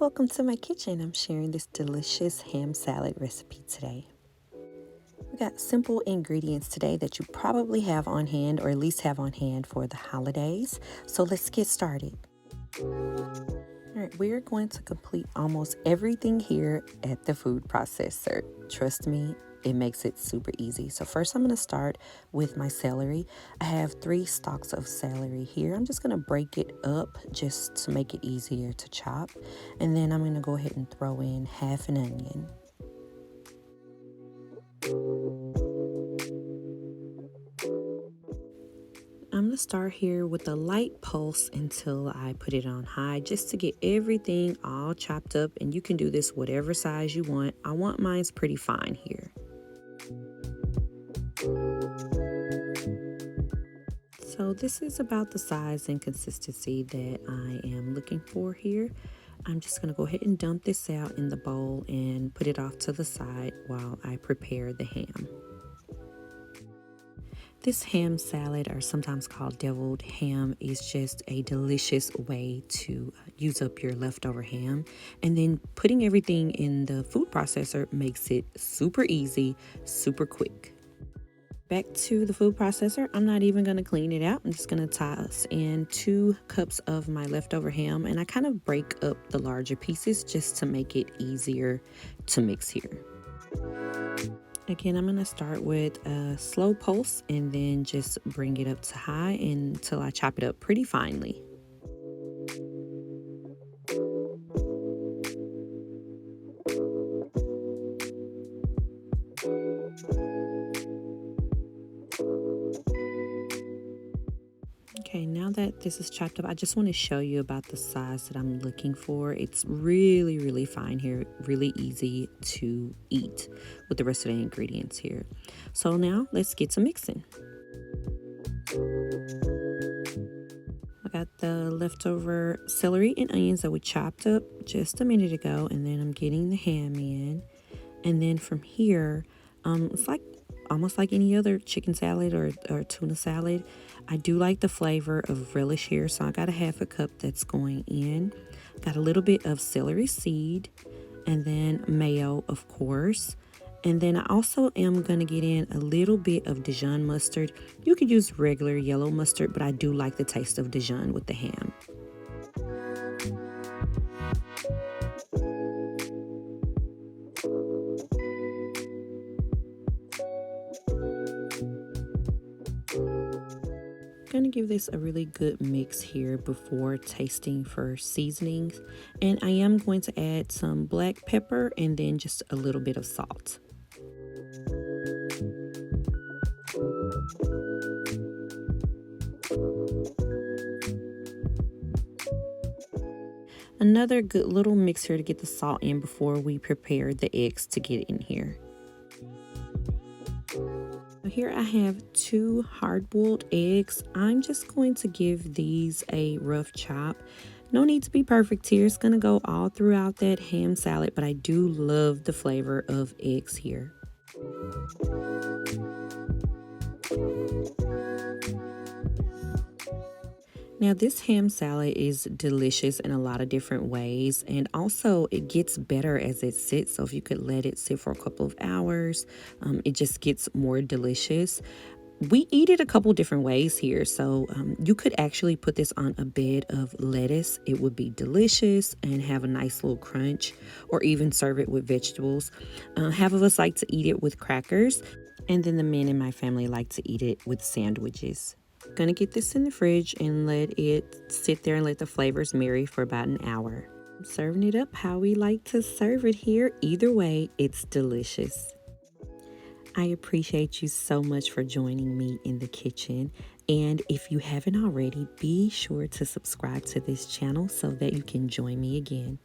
Welcome to my kitchen. I'm sharing this delicious ham salad recipe today. We got simple ingredients today that you probably have on hand, or at least have on hand for the holidays. So let's get started. All right, we're going to complete almost everything here at the food processor. Trust me, it makes it super easy. So first I'm going to start with my celery. I have 3 stalks of celery here. I'm just going to break it up just to make it easier to chop. And then I'm going to go ahead and throw in half an onion. I'm going to start here with a light pulse until I put it on high, just to get everything all chopped up. And you can do this whatever size you want. I want mine's pretty fine here. So this is about the size and consistency that I am looking for here. I'm just going to go ahead and dump this out in the bowl and put it off to the side while I prepare the ham. This ham salad, or sometimes called deviled ham, is just a delicious way to use up your leftover ham. And then putting everything in the food processor makes it super easy, super quick. Back to the food processor. I'm not even going to clean it out. I'm just going to toss in 2 cups of my leftover ham, and I kind of break up the larger pieces just to make it easier to mix here. Again, I'm going to start with a slow pulse and then just bring it up to high until I chop it up pretty finely. Okay, now that this is chopped up, I just want to show you about the size that I'm looking for. It's really fine here, really easy to eat with the rest of the ingredients here. So now let's get to mixing. I got the leftover celery and onions that we chopped up just a minute ago, and then I'm getting the ham in. And then from here, it's like almost like any other chicken salad or tuna salad. I do like the flavor of relish here, so I got a half a cup that's going in. Got a little bit of celery seed, and then mayo, of course. And then I also am going to get in a little bit of Dijon mustard. You could use regular yellow mustard, but I do like the taste of Dijon with the ham. Going to give this a really good mix here before tasting for seasonings, and I am going to add some black pepper and then just a little bit of salt. Another good little mix here to get the salt in before we prepare the eggs to get in here. Here I have 2 hard-boiled eggs. I'm just going to give these a rough chop. No need to be perfect here. It's going to go all throughout that ham salad, but I do love the flavor of eggs here. Now this ham salad is delicious in a lot of different ways, and also it gets better as it sits. So if you could let it sit for a couple of hours, it just gets more delicious. We eat it a couple different ways here. So you could actually put this on a bed of lettuce. It would be delicious and have a nice little crunch, or even serve it with vegetables. Half of us like to eat it with crackers, and then the men in my family like to eat it with sandwiches. Gonna get this in the fridge and let it sit there and let the flavors marry for about an hour. I'm serving it up how we like to serve it here. Either way, it's delicious. I appreciate you so much for joining me in the kitchen. And if you haven't already, be sure to subscribe to this channel so that you can join me again.